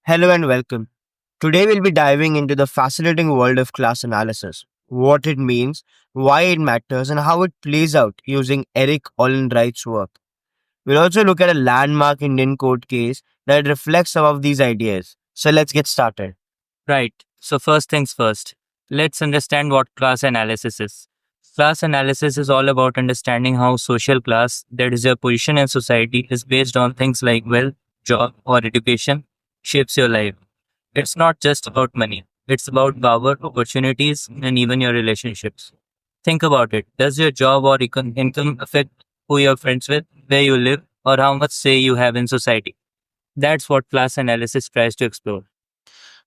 Hello and welcome. Today we'll be diving into the fascinating world of class analysis, what it means, why it matters, and how it plays out using Eric Olin Wright's work. We'll also look at a landmark Indian court case that reflects some of these ideas. So let's get started. Right. So, first things first, let's understand what class analysis is. Class analysis is all about understanding how social class, that is your position in society, is based on things like wealth, job, or education, shapes your life. It's not just about money, it's about power, opportunities, and even your relationships. Think about it. Does your job or income affect who you're friends with, where you live, or how much say you have in society? That's what class analysis tries to explore.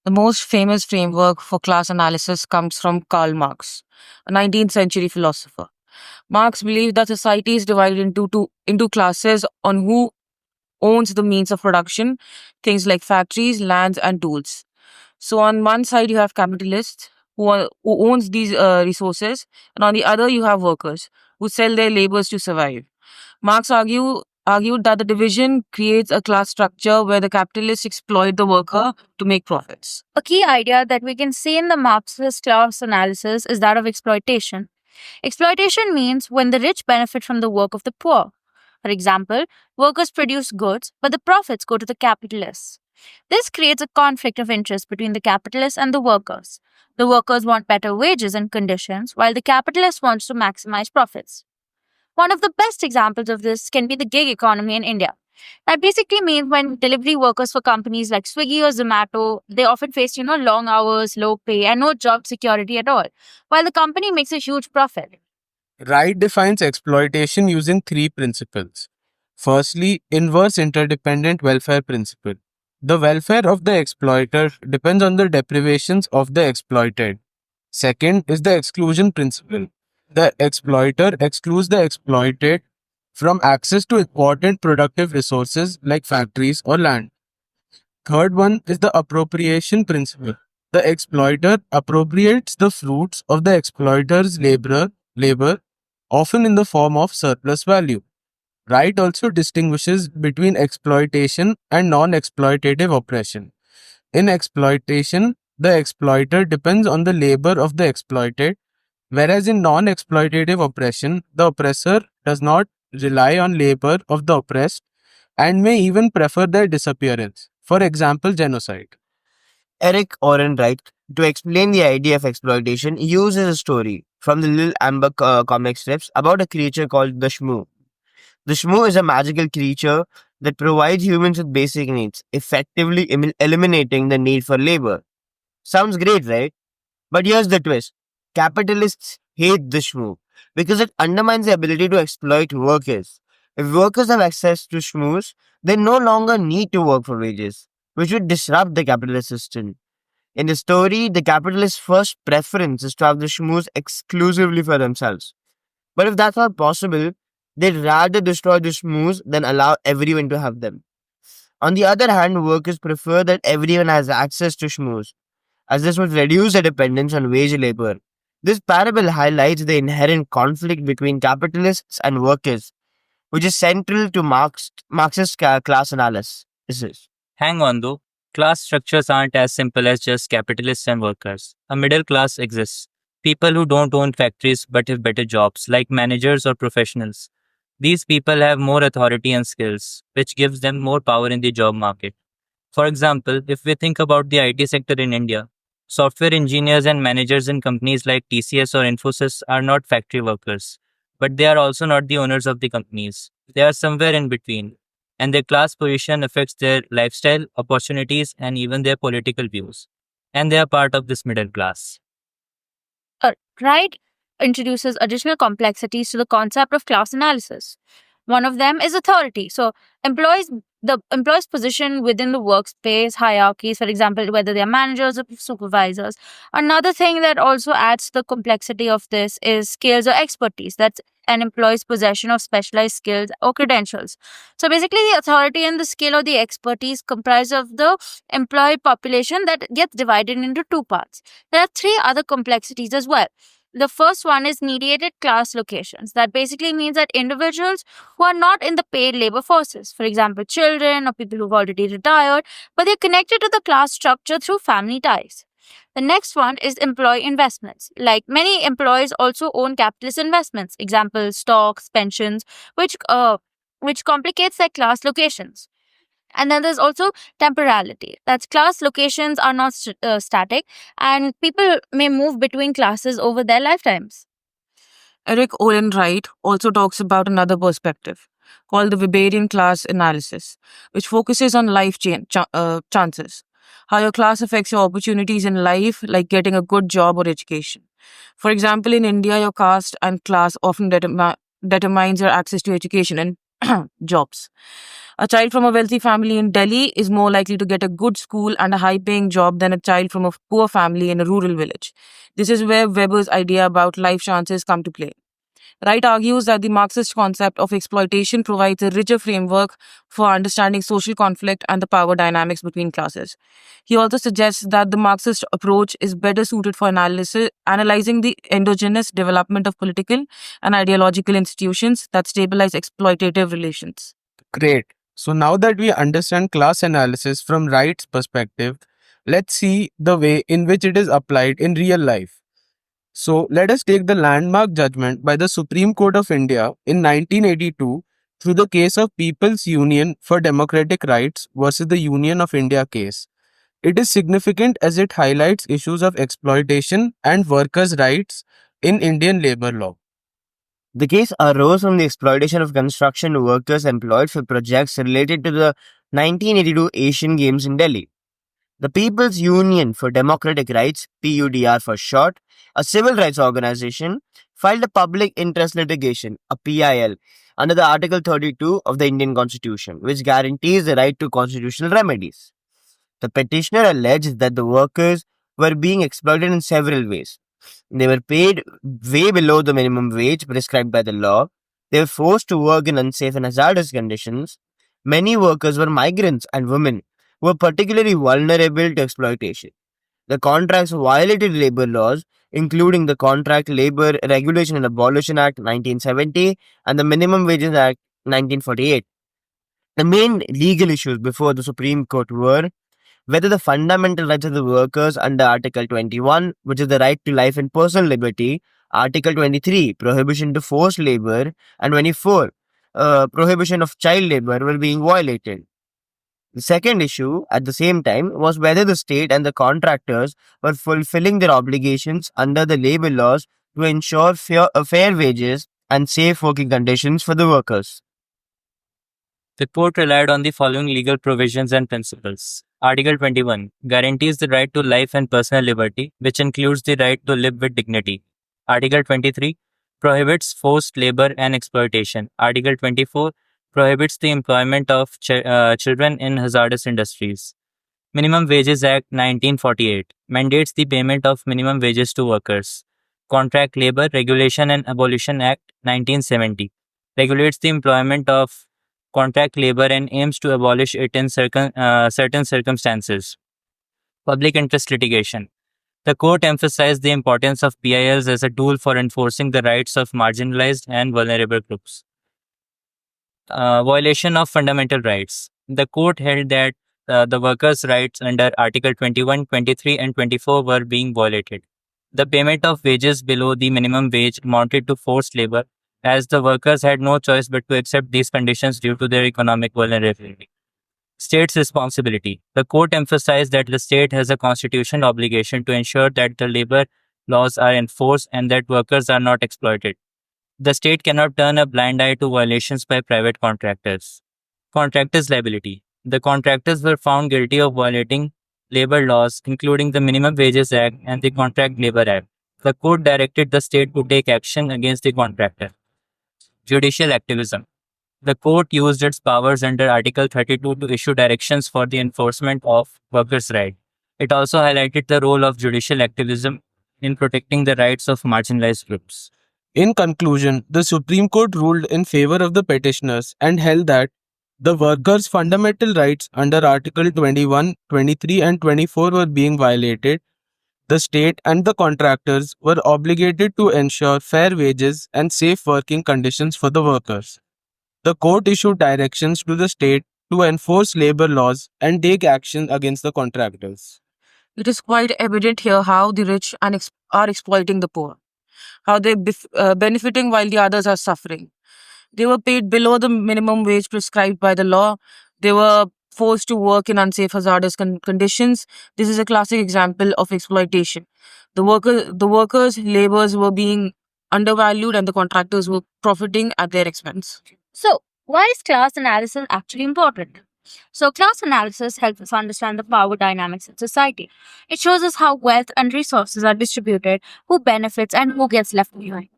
The most famous framework for class analysis comes from Karl Marx, a 19th century philosopher. Marx believed that society is divided into classes on who owns the means of production, things like factories, lands, and tools. So, on one side, you have capitalists who owns these resources, and on the other, you have workers who sell their labors to survive. Marx argued that the division creates a class structure where the capitalists exploit the worker to make profits. A key idea that we can see in the Marxist class analysis is that of exploitation. Exploitation means when the rich benefit from the work of the poor. For example, workers produce goods, but the profits go to the capitalists. This creates a conflict of interest between the capitalists and the workers. The workers want better wages and conditions, while the capitalist wants to maximize profits. One of the best examples of this can be the gig economy in India. That basically means when delivery workers for companies like Swiggy or Zomato, they often face, long hours, low pay, and no job security at all, while the company makes a huge profit. Wright defines exploitation using three principles. Firstly, inverse interdependent welfare principle. The welfare of the exploiter depends on the deprivations of the exploited. Second is the exclusion principle. The exploiter excludes the exploited from access to important productive resources like factories or land. Third one is the appropriation principle. The exploiter appropriates the fruits of the exploiter's labor, often in the form of surplus value. Wright also distinguishes between exploitation and non exploitative oppression. In exploitation, the exploiter depends on the labor of the exploited, whereas in non exploitative oppression, the oppressor does not rely on labor of the oppressed and may even prefer their disappearance. For example, genocide. Eric Olin Wright, to explain the idea of exploitation, uses a story from the Little Amber comic strips about a creature called the Shmoo. The Shmoo is a magical creature that provides humans with basic needs, effectively eliminating the need for labor. Sounds great, right? But here's the twist. Capitalists hate this move because it undermines the ability to exploit workers. If workers have access to schmooze, they no longer need to work for wages, which would disrupt the capitalist system. In the story, the capitalist's first preference is to have the schmooze exclusively for themselves. But if that's not possible, they'd rather destroy the schmooze than allow everyone to have them. On the other hand, workers prefer that everyone has access to schmooze as this would reduce the dependence on wage labor. This parable highlights the inherent conflict between capitalists and workers, which is central to Marxist class analysis. Hang on though, class structures aren't as simple as just capitalists and workers. A middle class exists. People who don't own factories but have better jobs, like managers or professionals. These people have more authority and skills, which gives them more power in the job market. For example, if we think about the IT sector in India, software engineers and managers in companies like TCS or Infosys are not factory workers, but they are also not the owners of the companies. They are somewhere in between, and their class position affects their lifestyle, opportunities, and even their political views. And they are part of this middle class. Wright introduces additional complexities to the concept of class analysis. One of them is authority. So, the employee's position within the workspace hierarchies, for example, whether they are managers or supervisors. Another thing that also adds to the complexity of this is skills or expertise. That's an employee's possession of specialized skills or credentials. So basically, the authority and the skill or the expertise comprise of the employee population that gets divided into two parts. There are three other complexities as well. The first one is mediated class locations. That basically means that individuals who are not in the paid labor forces, for example, children or people who've already retired, but they're connected to the class structure through family ties. The next one is employee investments. Like many employees also own capitalist investments, example stocks, pensions, which complicates their class locations. And then there's also temporality. That's class locations are not static, and people may move between classes over their lifetimes. Eric Olin Wright also talks about another perspective called the Weberian class analysis, which focuses on life chances, how your class affects your opportunities in life, like getting a good job or education. For example, in India, your caste and class often determines your access to education and jobs. A child from a wealthy family in Delhi is more likely to get a good school and a high paying job than a child from a poor family in a rural village. This is where Weber's idea about life chances come to play. Wright argues that the Marxist concept of exploitation provides a richer framework for understanding social conflict and the power dynamics between classes. He also suggests that the Marxist approach is better suited for analyzing the endogenous development of political and ideological institutions that stabilize exploitative relations. Great. So now that we understand class analysis from Wright's perspective, let's see the way in which it is applied in real life. So let us take the landmark judgment by the Supreme Court of India in 1982 through the case of People's Union for Democratic Rights versus the Union of India case. It is significant as it highlights issues of exploitation and workers' rights in Indian labor law. The case arose from the exploitation of construction workers employed for projects related to the 1982 Asian Games in Delhi. The People's Union for Democratic Rights, PUDR for short, a civil rights organization, filed a public interest litigation, a PIL, under the Article 32 of the Indian Constitution, which guarantees the right to constitutional remedies. The petitioner alleged that the workers were being exploited in several ways. They were paid way below the minimum wage prescribed by the law. They were forced to work in unsafe and hazardous conditions. Many workers were migrants and women who were particularly vulnerable to exploitation. The contracts violated labor laws, including the Contract Labor Regulation and Abolition Act 1970 and the Minimum Wages Act 1948. The main legal issues before the Supreme Court were whether the fundamental rights of the workers under Article 21, which is the right to life and personal liberty, Article 23, prohibition to forced labor, and 24, prohibition of child labor, were being violated. The second issue, at the same time, was whether the state and the contractors were fulfilling their obligations under the labor laws to ensure fair wages and safe working conditions for the workers. The court relied on the following legal provisions and principles. Article 21 guarantees the right to life and personal liberty, which includes the right to live with dignity. Article 23 prohibits forced labor and exploitation. Article 24 prohibits the employment of children in hazardous industries. Minimum Wages Act 1948 mandates the payment of minimum wages to workers. Contract Labor Regulation and Abolition Act 1970 regulates the employment of contract labor and aims to abolish it in certain circumstances. Public interest litigation. The court emphasized the importance of PILs as a tool for enforcing the rights of marginalized and vulnerable groups. Violation of fundamental rights. The court held that the workers' rights under Article 21, 23, and 24 were being violated. The payment of wages below the minimum wage amounted to forced labor, as the workers had no choice but to accept these conditions due to their economic vulnerability. State's responsibility. The court emphasized that the state has a constitutional obligation to ensure that the labor laws are enforced and that workers are not exploited. The state cannot turn a blind eye to violations by private contractors. Contractors' liability. The contractors were found guilty of violating labor laws, including the Minimum Wages Act and the Contract Labor Act. The court directed the state to take action against the contractor. Judicial activism. The court used its powers under Article 32 to issue directions for the enforcement of workers' rights. It also highlighted the role of judicial activism in protecting the rights of marginalized groups. In conclusion, the Supreme Court ruled in favor of the petitioners and held that the workers' fundamental rights under Article 21, 23, and 24 were being violated. The state and the contractors were obligated to ensure fair wages and safe working conditions for the workers. The court issued directions to the state to enforce labor laws and take action against the contractors. It is quite evident here how the rich are exploiting the poor, how they're benefiting while the others are suffering. They were paid below the minimum wage prescribed by the law. They were forced to work in unsafe, hazardous conditions. This is a classic example of exploitation. The workers' labors were being undervalued, and the contractors were profiting at their expense. So, why is class analysis actually important? So, class analysis helps us understand the power dynamics in society. It shows us how wealth and resources are distributed, who benefits, and who gets left behind.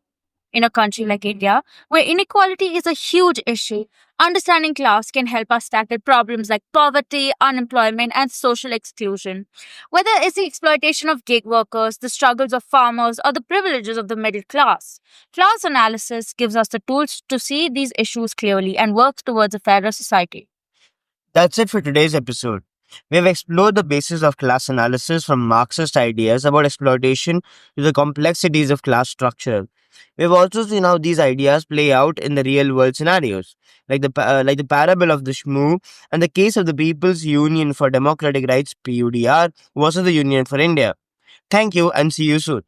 In a country like India, where inequality is a huge issue, understanding class can help us tackle problems like poverty, unemployment, and social exclusion. Whether it's the exploitation of gig workers, the struggles of farmers, or the privileges of the middle class, class analysis gives us the tools to see these issues clearly and work towards a fairer society. That's it for today's episode. We have explored the basis of class analysis from Marxist ideas about exploitation to the complexities of class structure. We've also seen how these ideas play out in the real world scenarios, like the parable of the Shmoo and the case of the People's Union for Democratic Rights (PUDR) versus the Union for India. Thank you and see you soon.